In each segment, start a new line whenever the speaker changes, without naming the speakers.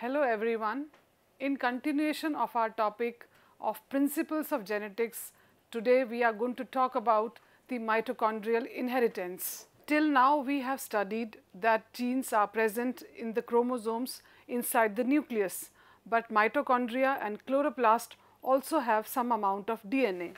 Hello everyone. In continuation of our topic of principles of genetics, today we are going to talk about the mitochondrial inheritance. Till now we have studied that genes are present in the chromosomes inside the nucleus, but mitochondria and chloroplast also have some amount of DNA.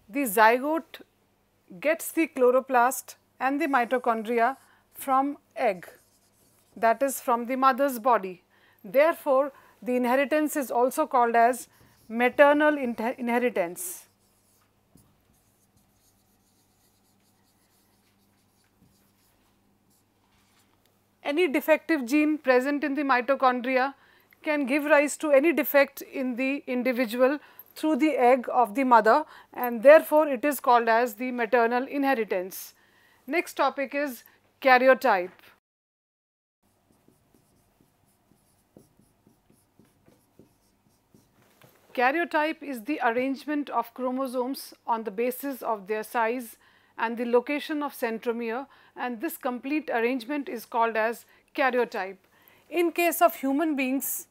The zygote gets the chloroplast and the mitochondria from egg, that is from the mother's body. Therefore, the inheritance is also called as maternal inheritance. Any defective gene present in the mitochondria can give rise to any defect in the individual through the egg of the mother, and therefore it is called as the maternal inheritance. Next topic is karyotype. Karyotype is the arrangement of chromosomes on the basis of their size and the location of centromere, and this complete arrangement is called as karyotype. In case of human beings,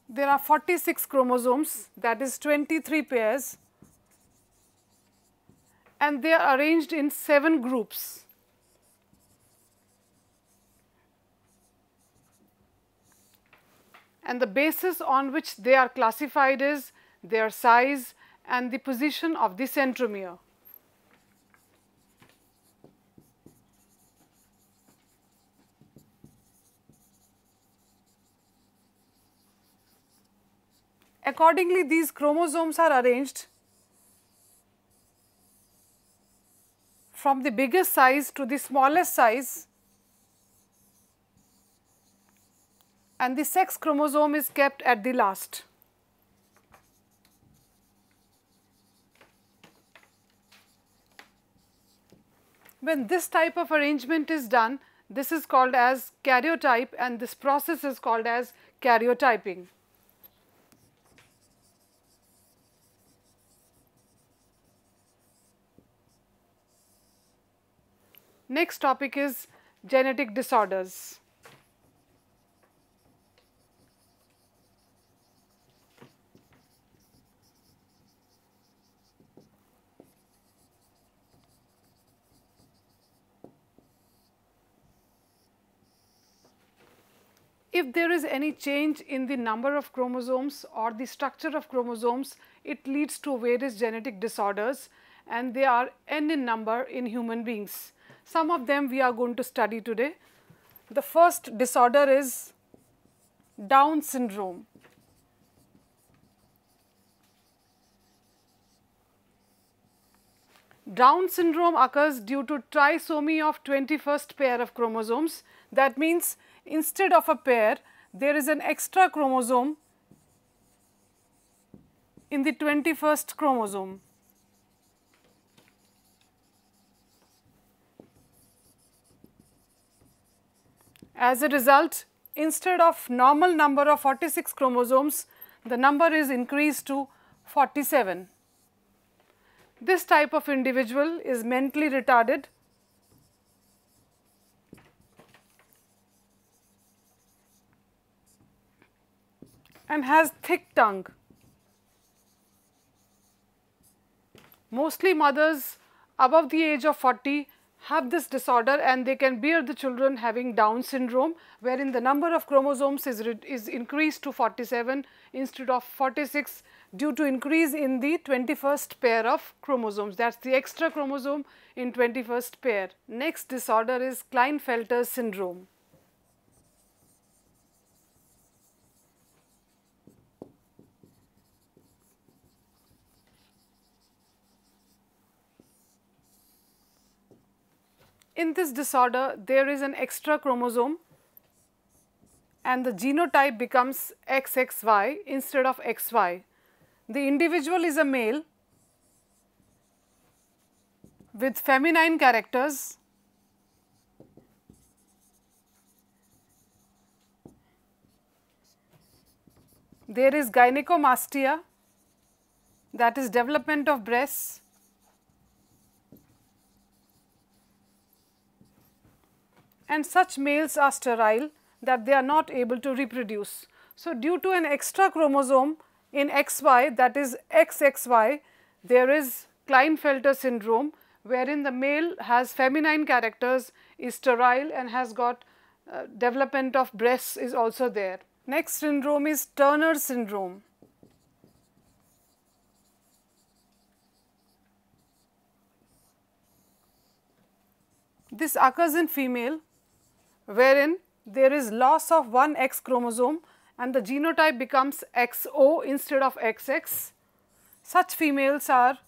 there are 46 chromosomes, that is 23 pairs, and they are arranged in 7 groups. And the basis on which they are classified is their size and the position of the centromere. Accordingly, these chromosomes are arranged from the biggest size to the smallest size, and the sex chromosome is kept at the last. When this type of arrangement is done, this is called as karyotype, and this process is called as karyotyping. Next topic is genetic disorders. If there is any change in the number of chromosomes or the structure of chromosomes, it leads to various genetic disorders, and they are n in number in human beings. Some of them we are going to study today. The first disorder is Down syndrome. Down syndrome occurs due to trisomy of 21st pair of chromosomes. That means instead of a pair, there is an extra chromosome in the 21st chromosome. As a result, instead of normal number of 46 chromosomes, the number is increased to 47. This type of individual is mentally retarded and has thick tongue. Mostly mothers above the age of 40 have this disorder, and they can bear the children having Down syndrome, wherein the number of chromosomes is increased to 47 instead of 46 due to increase in the 21st pair of chromosomes. That is the extra chromosome in 21st pair. Next disorder is Klinefelter syndrome. In this disorder, there is an extra chromosome and the genotype becomes XXY instead of XY. The individual is a male with feminine characters There is gynecomastia, that is development of breasts. And such males are sterile, that they are not able to reproduce. So, due to an extra chromosome in XY, that is XXY, there is Klinefelter syndrome, wherein the male has feminine characters, is sterile and has got development of breasts is also there. Next syndrome is Turner syndrome. This occurs in female, wherein there is loss of one X chromosome and the genotype becomes XO instead of XX. Such females are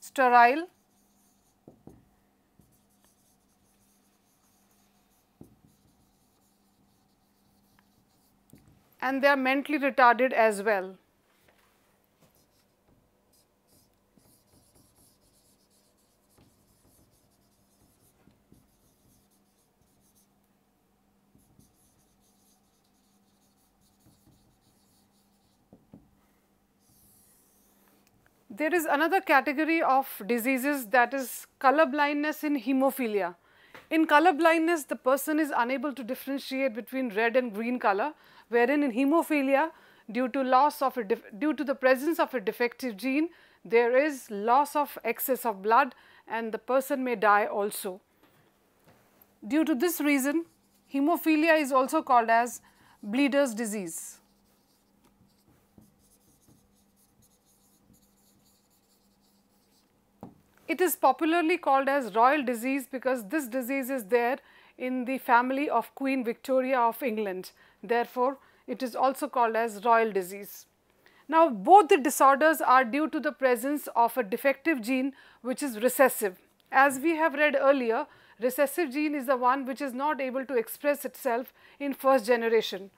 sterile, and they are mentally retarded as well. There is another category of diseases, that is color blindness in hemophilia. In color blindness, the person is unable to differentiate between red and green color, wherein in hemophilia, due to the presence of a defective gene, there is loss of excess of blood and the person may die also. Due to this reason, hemophilia is also called as bleeder's disease. It is popularly called as royal disease because this disease is there in the family of Queen Victoria of England. Therefore, it is also called as royal disease. Now, both the disorders are due to the presence of a defective gene which is recessive. As we have read earlier, recessive gene is the one which is not able to express itself in first generation.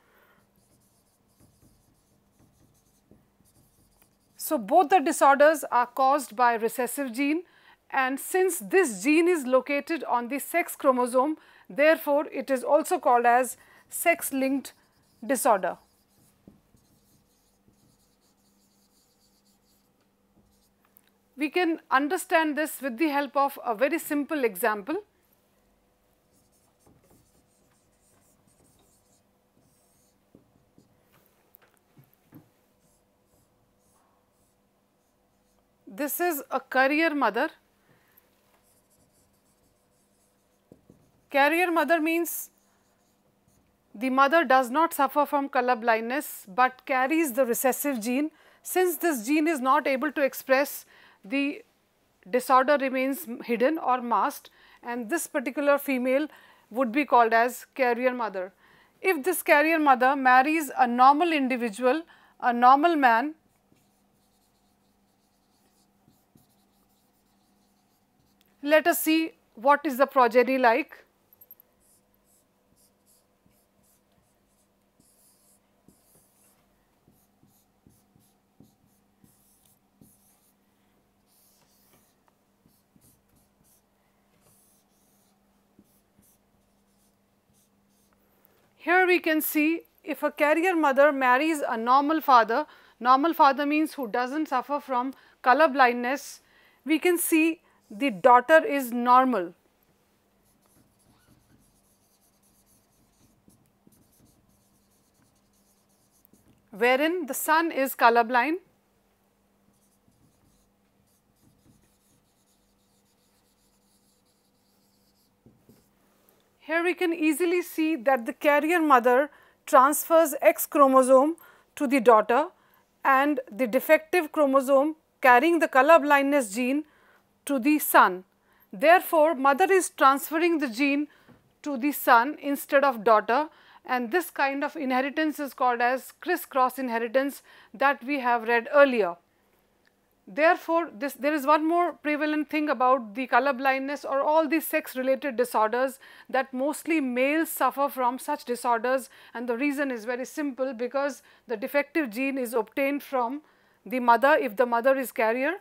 So, both the disorders are caused by recessive gene, and since this gene is located on the sex chromosome, therefore, it is also called as sex linked disorder. We can understand this with the help of a very simple example. This is a carrier mother. Carrier mother means the mother does not suffer from color blindness, but carries the recessive gene. Since this gene is not able to express, the disorder remains hidden or masked, and this particular female would be called as carrier mother. If this carrier mother marries a normal individual, a normal man, let us see what is the progeny like. Here we can see if a carrier mother marries a normal father means who does not suffer from color blindness, we can see the daughter is normal. Wherein the son is colorblind. Here we can easily see that the carrier mother transfers X chromosome to the daughter and the defective chromosome carrying the color blindness gene to the son. Therefore, mother is transferring the gene to the son instead of daughter, and this kind of inheritance is called as crisscross inheritance that we have read earlier. Therefore, there is one more prevalent thing about the color blindness or all these sex related disorders, that mostly males suffer from such disorders, and the reason is very simple, because the defective gene is obtained from the mother if the mother is carrier.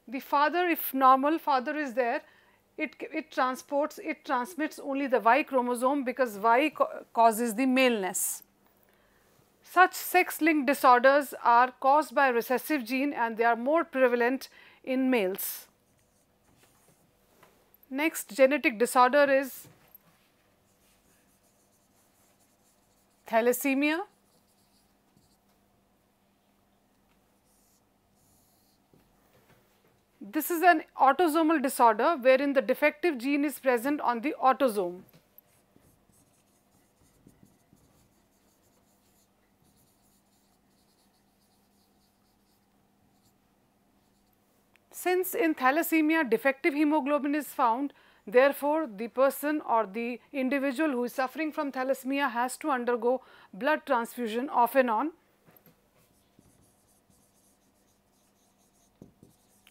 The father, if normal father is there, it transmits only the Y chromosome because Y causes the maleness. Such sex-linked disorders are caused by a recessive gene and they are more prevalent in males. Next genetic disorder is thalassemia. This is an autosomal disorder wherein the defective gene is present on the autosome. Since in thalassemia defective hemoglobin is found, therefore, the person or the individual who is suffering from thalassemia has to undergo blood transfusion off and on.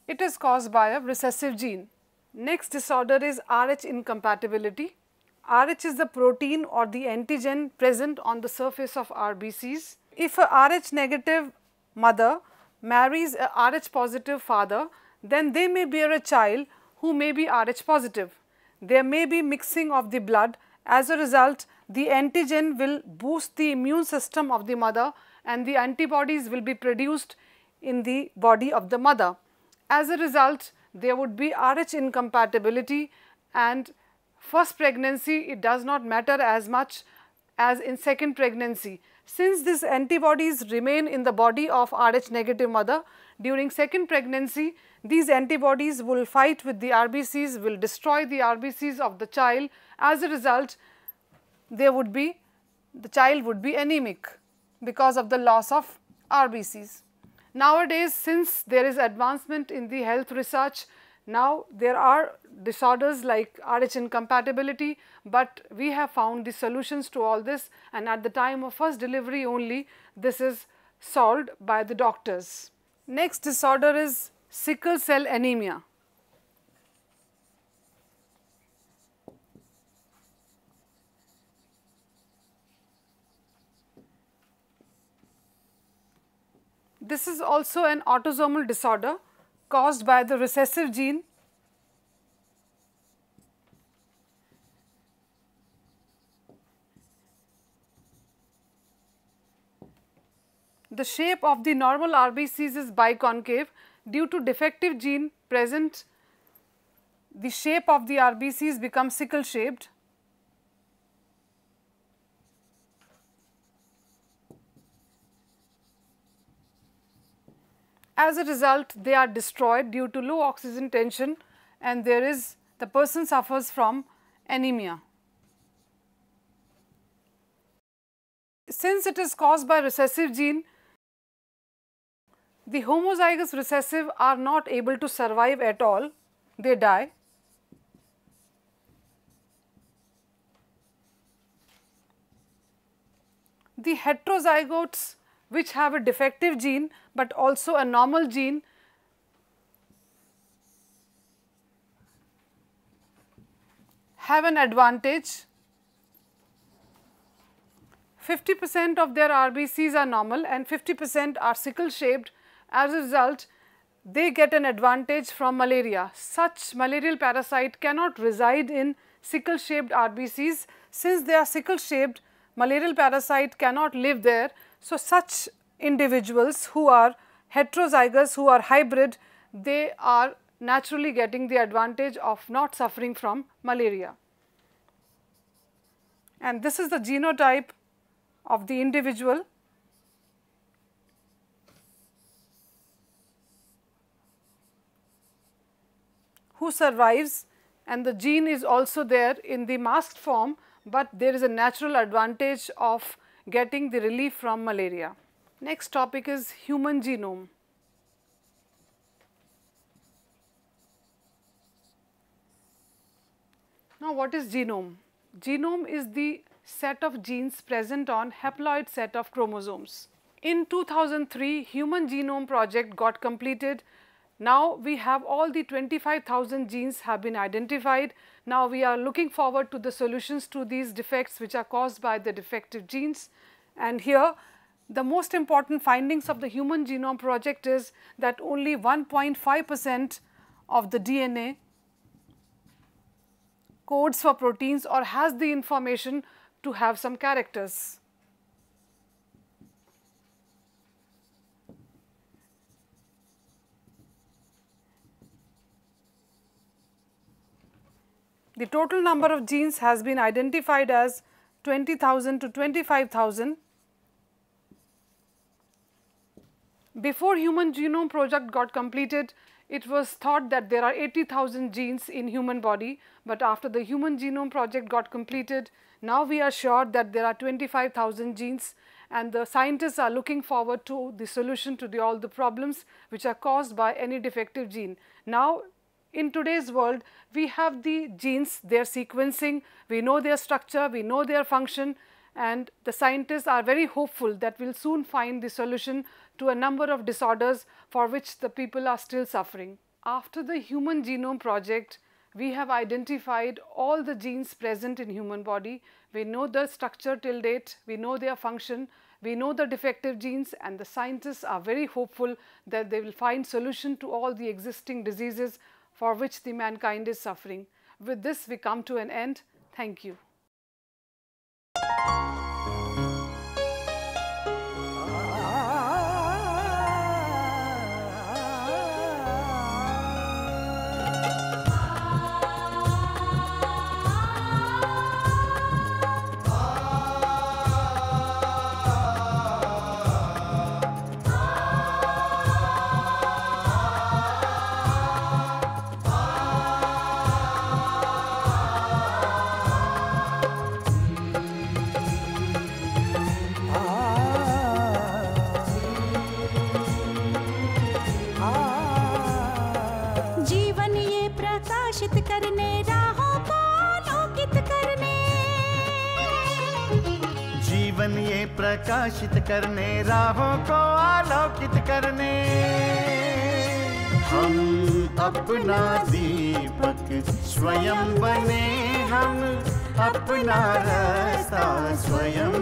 It is caused by a recessive gene. Next disorder is Rh incompatibility. Rh is the protein or the antigen present on the surface of RBCs. If a Rh negative mother marries a Rh positive father, then they may bear a child who may be Rh positive. There may be mixing of the blood. As a result, the antigen will boost the immune system of the mother and the antibodies will be produced in the body of the mother. As a result, there would be Rh incompatibility, and first pregnancy it does not matter as much as in second pregnancy. Since these antibodies remain in the body of Rh negative mother, during second pregnancy these antibodies will fight with the RBCs, will destroy the RBCs of the child. As a result, the child would be anemic because of the loss of RBCs. Nowadays, since there is advancement in the health research, now there are disorders like Rh incompatibility, but we have found the solutions to all this, and at the time of first delivery only this is solved by the doctors. Next disorder is sickle cell anemia. This is also an autosomal disorder caused by the recessive gene. The shape of the normal RBCs is biconcave. Due to defective gene present, the shape of the RBCs becomes sickle shaped. As a result, they are destroyed due to low oxygen tension, and the person suffers from anemia. Since it is caused by recessive gene, the homozygous recessive are not able to survive at all, they die. The heterozygotes which have a defective gene but also a normal gene have an advantage. 50% of their RBCs are normal and 50% are sickle shaped. As a result, they get an advantage from malaria. Such malarial parasite cannot reside in sickle shaped RBCs. Since they are sickle shaped, malarial parasite cannot live there. So, such individuals who are heterozygous, who are hybrid, they are naturally getting the advantage of not suffering from malaria. And this is the genotype of the individual. Who survives, and the gene is also there in the masked form, but there is a natural advantage of getting the relief from malaria. Next topic is human genome. Now, what is genome? Genome is the set of genes present on haploid set of chromosomes. In 2003, Human Genome Project got completed. Now we have all the 25,000 genes have been identified. Now we are looking forward to the solutions to these defects which are caused by the defective genes. And here the most important findings of the Human Genome Project is that only 1.5% of the DNA codes for proteins or has the information to have some characters. The total number of genes has been identified as 20,000 to 25,000. Before Human Genome Project got completed, it was thought that there are 80,000 genes in human body, but after the Human Genome Project got completed, now we are sure that there are 25,000 genes, and the scientists are looking forward to the solution to all the problems which are caused by any defective gene. Now, in today's world, we have the genes, their sequencing, we know their structure, we know their function, and the scientists are very hopeful that we will soon find the solution to a number of disorders for which the people are still suffering. After the Human Genome Project, we have identified all the genes present in human body. We know the structure till date, we know their function, we know the defective genes, and the scientists are very hopeful that they will find solution to all the existing diseases for which the mankind is suffering. With this, we come to an end. Thank you.
जीवन ये प्रकाशित करने राहों को आलोकित करने हम अपना दीपक स्वयं बने, हम अपना रास्ता स्वयं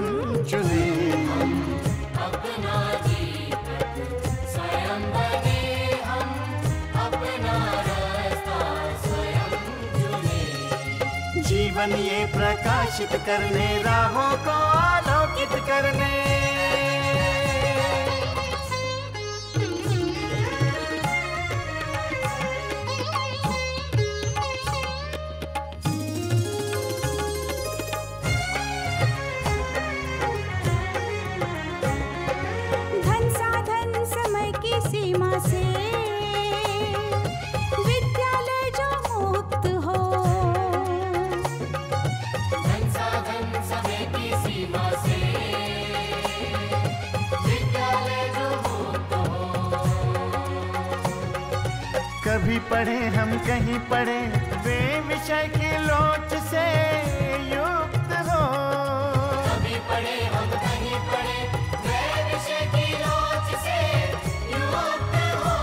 चुने। हम अपना दीपक स्वयं बने, हम अपना रास्ता स्वयं चुने। जीवन ये प्रकाशित करने राहों को आलोकित करने।
धन साधन समय की सीमा से विद्यालय जो मुक्त हो, धन साधन समय की सीमा से विद्यालय जो मुक्त हो।
कभी पढ़े हम कहीं पढ़े वे विषय की लोच से युक्त हो।
कभी पढ़े हम कहीं पढ़े वे विषय की लोच से युक्त हो।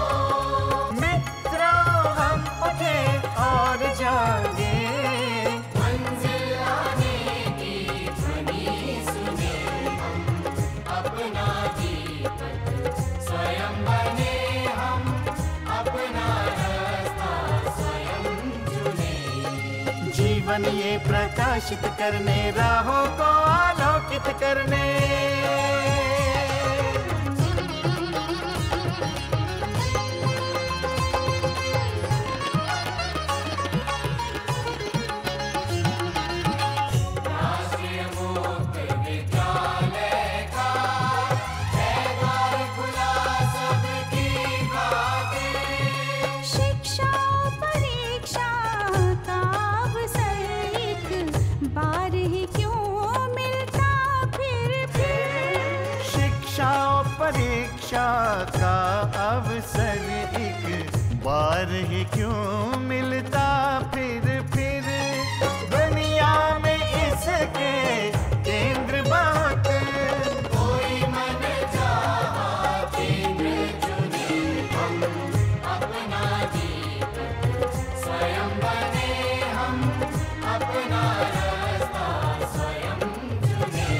मित्रों हम उठे और जागे,
मंजिल आने की ध्वनि सुने। हम अपना दीपक स्वयं बने, हम अपना रास्ता स्वयं चुने।
जीवन ये प्रकाशित करने राहों को आलोकित करने।
राष्ट्रीय मुक्त विद्यालय का है द्वार खुला सबकी खातिर। शिक्षा परीक्षा का अवसर एक बार ही क्यों मिलता फिर।
शिक्षा और परीक्षा का अवसर एक बार ही क्यों मिलता फिर। दुनिया में इसके केंद्र बहुत,
कोई मन चाहा केंद्र चुने। हम अपना दीपक स्वयं बने, हम अपना रास्ता स्वयं चुने।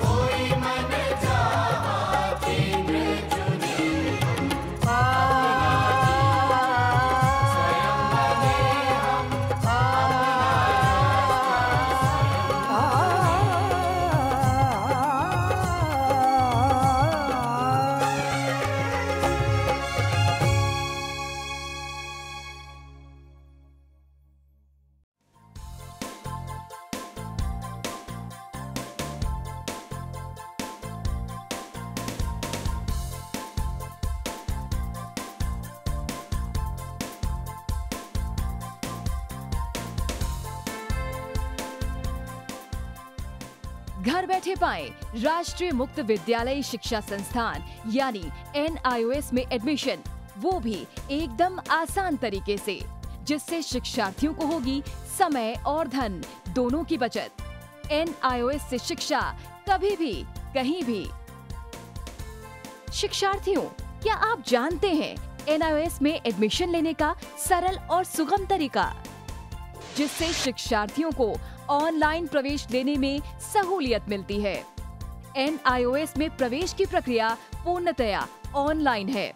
कोई मन चाहा केंद्र चुने। स्वयं
घर बैठे पाएं राष्ट्रीय मुक्त विद्यालय शिक्षा संस्थान यानी NIOS में एडमिशन, वो भी एकदम आसान तरीके से, जिससे शिक्षार्थियों को होगी समय और धन दोनों की बचत। NIOS से शिक्षा कभी भी कहीं भी। शिक्षार्थियों, क्या आप जानते हैं NIOS में एडमिशन लेने का सरल और सुगम तरीका, जिससे शिक्षार्थियों को ऑनलाइन प्रवेश लेने में सहूलियत मिलती है। NIOS में प्रवेश की प्रक्रिया पूर्णतया ऑनलाइन है।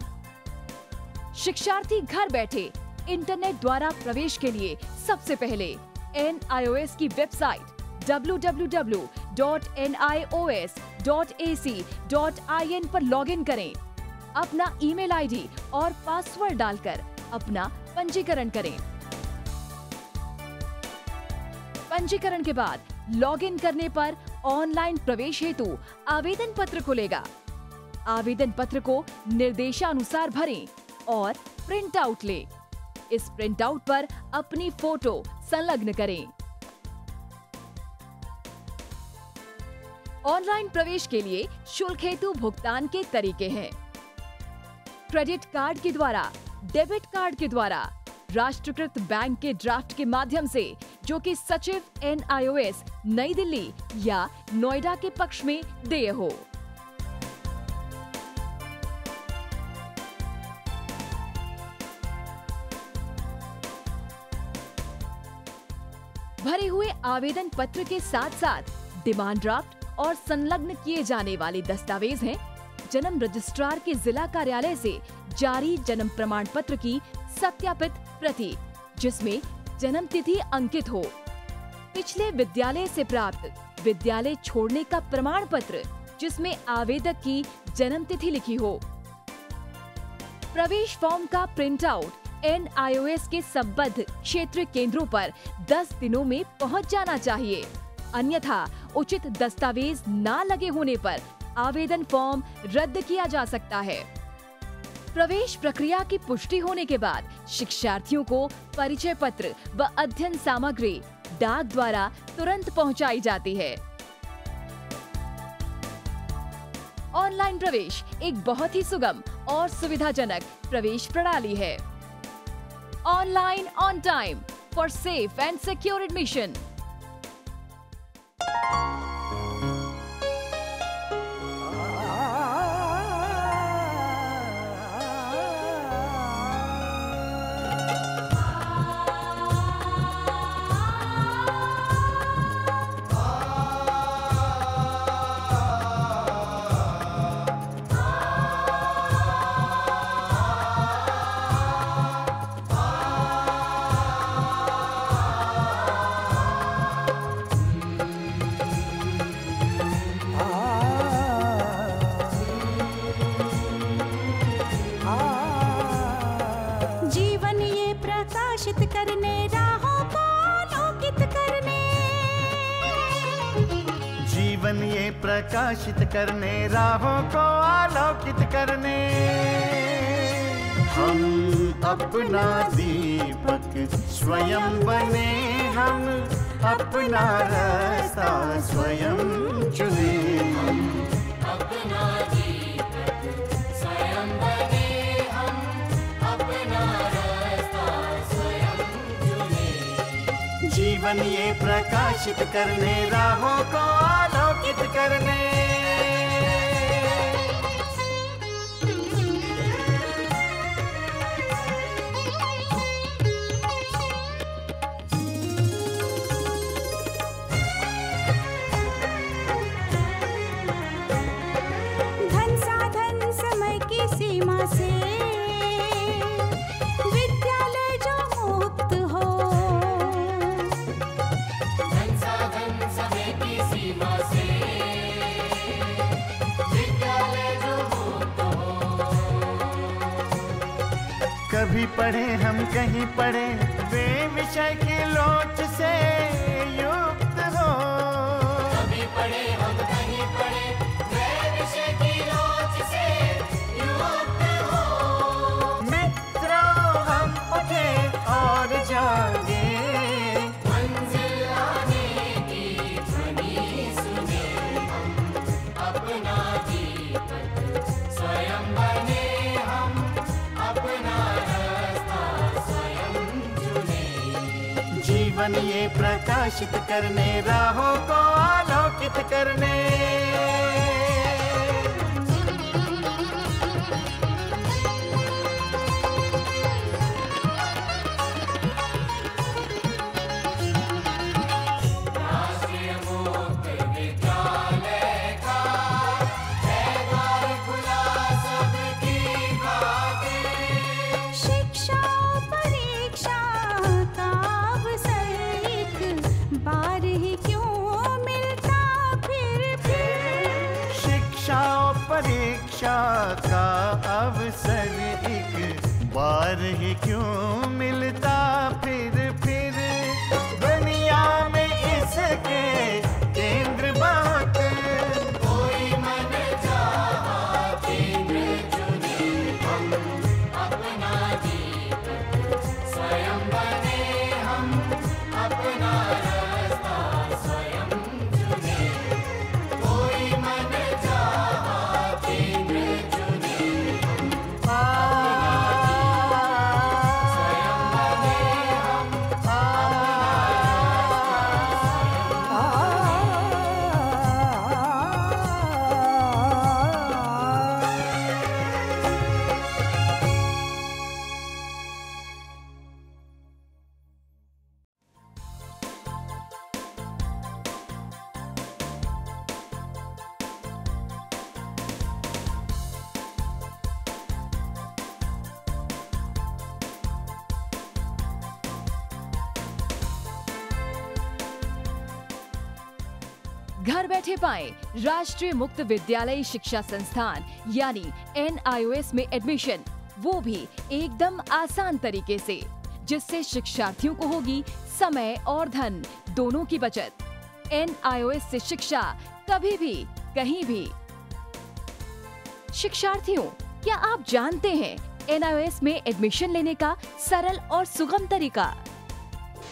शिक्षार्थी घर बैठे इंटरनेट द्वारा प्रवेश के लिए सबसे पहले NIOS की वेबसाइट www.nios.ac.in पर लॉगिन करें। अपना ईमेल ID और पासवर्ड डालकर अपना पंजीकरण करें। पंजीकरण के बाद लॉगिन करने पर ऑनलाइन प्रवेश हेतु आवेदन पत्र खुलेगा। आवेदन पत्र को निर्देशानुसार भरें और प्रिंट आउट लें। इस प्रिंट आउट पर अपनी फोटो संलग्न करें। ऑनलाइन प्रवेश के लिए शुल्क हेतु भुगतान के तरीके हैं: क्रेडिट कार्ड के द्वारा, डेबिट कार्ड के द्वारा, राष्ट्रीयकृत बैंक के ड्राफ्ट के माध्यम से, जो कि सचिव NIOS नई दिल्ली या नोएडा के पक्ष में देय हो। भरे हुए आवेदन पत्र के साथ साथ डिमांड ड्राफ्ट और संलग्न किए जाने वाले दस्तावेज हैं जन्म रजिस्ट्रार के जिला कार्यालय से जारी जन्म प्रमाण पत्र की सत्यापित प्रति, जिसमें जन्म तिथि अंकित हो, पिछले विद्यालय से प्राप्त विद्यालय छोड़ने का प्रमाण पत्र जिसमें आवेदक की जन्म तिथि लिखी हो। प्रवेश फॉर्म का प्रिंट आउट NIOS के संबद्ध क्षेत्रीय केंद्रों पर 10 दिनों में पहुंच जाना चाहिए, अन्यथा उचित दस्तावेज न लगे होने पर आवेदन फॉर्म रद्द किया जा सकता है। प्रवेश प्रक्रिया की पुष्टि होने के बाद शिक्षार्थियों को परिचय पत्र व अध्ययन सामग्री डाक द्वारा तुरंत पहुंचाई जाती है। ऑनलाइन प्रवेश एक बहुत ही सुगम और सुविधाजनक प्रवेश प्रणाली है। Online on time for safe and secure admission.
जीवन ये प्रकाशित करने, राहों को आलोकित करने, हम अपना दीपक स्वयं बने, हम अपना रास्ता स्वयं चुने।
अपना दीपक स्वयं बने, हम अपना रास्ता स्वयं चुने।
जीवन ये प्रकाशित करने, राहों को आलोकित करने।
धन साधन समय की सीमा से विद्यालय जो मुक्त हो,
धन साधन समय की सीमा से विद्यालय जो मुक्त हो।
कभी पढ़े हम कहीं पढ़े, वे विषय की लोच से युक्त हो।
कभी पढ़े हम कहीं पढ़े, वे विषय की लोच से युक्त हो।
मित्रों हम उठे और जागे,
मंजिल आने की ध्वनि सुने।
बनिए प्रकाशित करने, राहों को आलोकित करने। परीक्षा का अवसर एक बार ही क्यों मिलता फिर दुनिया में इसके केंद्र बहुत।
कोई मन चाहा केंद्र चुने, हम अपना दीपक स्वयं बने, हम अपना रास्ता स्वयं चुने। कोई मन चाहा केंद्र चुने,
घर बैठे पाएं राष्ट्रीय मुक्त विद्यालय शिक्षा संस्थान यानी NIOS में एडमिशन, वो भी एकदम आसान तरीके से, जिससे शिक्षार्थियों को होगी समय और धन दोनों की बचत। NIOS से शिक्षा कभी भी कहीं भी। शिक्षार्थियों, क्या आप जानते हैं NIOS में एडमिशन लेने का सरल और सुगम तरीका,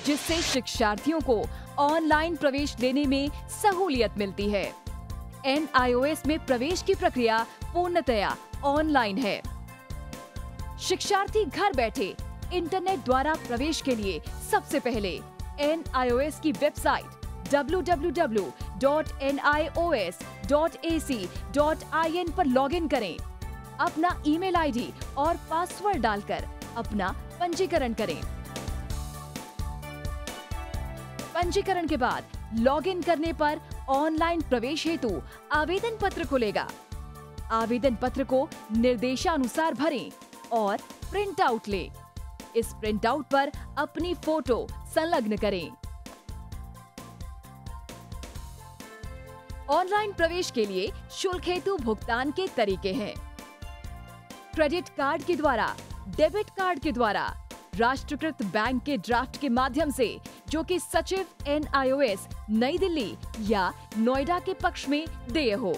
जिससे शिक्षार्थियों को ऑनलाइन प्रवेश लेने में सहूलियत मिलती है। NIOS में प्रवेश की प्रक्रिया पूर्णतया ऑनलाइन है। शिक्षार्थी घर बैठे इंटरनेट द्वारा प्रवेश के लिए सबसे पहले NIOS की वेबसाइट www.nios.ac.in पर लॉगिन करें। अपना ईमेल आईडी और पासवर्ड डालकर अपना पंजीकरण करें। पंजीकरण के बाद लॉगिन करने पर ऑनलाइन प्रवेश हेतु आवेदन पत्र खुलेगा। आवेदन पत्र को निर्देशानुसार भरें और प्रिंट आउट लें। इस प्रिंट आउट पर अपनी फोटो संलग्न करें। ऑनलाइन प्रवेश के लिए शुल्क हेतु भुगतान के तरीके हैं: क्रेडिट कार्ड के द्वारा, डेबिट कार्ड के द्वारा, राष्ट्रीयकृत बैंक के ड्राफ्ट के माध्यम से, जो कि सचिव NIOS नई दिल्ली या नोएडा के पक्ष में देय हो।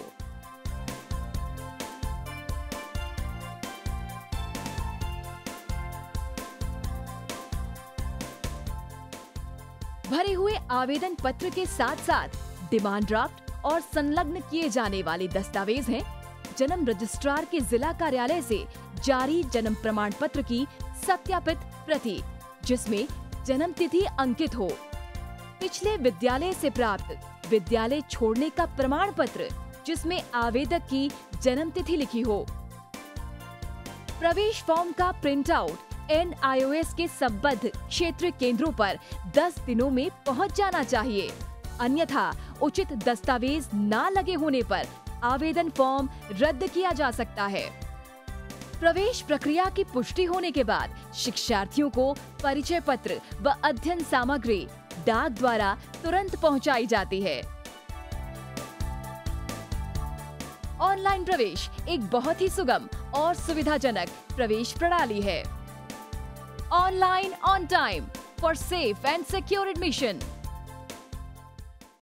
भरे हुए आवेदन पत्र के साथ साथ डिमांड ड्राफ्ट और संलग्न किए जाने वाले दस्तावेज हैं जन्म रजिस्ट्रार के जिला कार्यालय से जारी जन्म प्रमाण पत्र की सत्यापित प्रति, जिसमें जन्म तिथि अंकित हो, पिछले विद्यालय से प्राप्त विद्यालय छोड़ने का प्रमाण पत्र जिसमें आवेदक की जन्म तिथि लिखी हो। प्रवेश फॉर्म का प्रिंट आउट NIOS के संबद्ध क्षेत्रीय केंद्रों पर 10 दिनों में पहुंच जाना चाहिए, अन्यथा उचित दस्तावेज न लगे होने पर आवेदन फॉर्म रद्द किया जा सकता है। प्रवेश प्रक्रिया की पुष्टि होने के बाद शिक्षार्थियों को परिचय पत्र व अध्ययन सामग्री डाक द्वारा तुरंत पहुंचाई जाती है। ऑनलाइन प्रवेश एक बहुत ही सुगम और सुविधाजनक प्रवेश प्रणाली है। Online on time for safe and secure admission.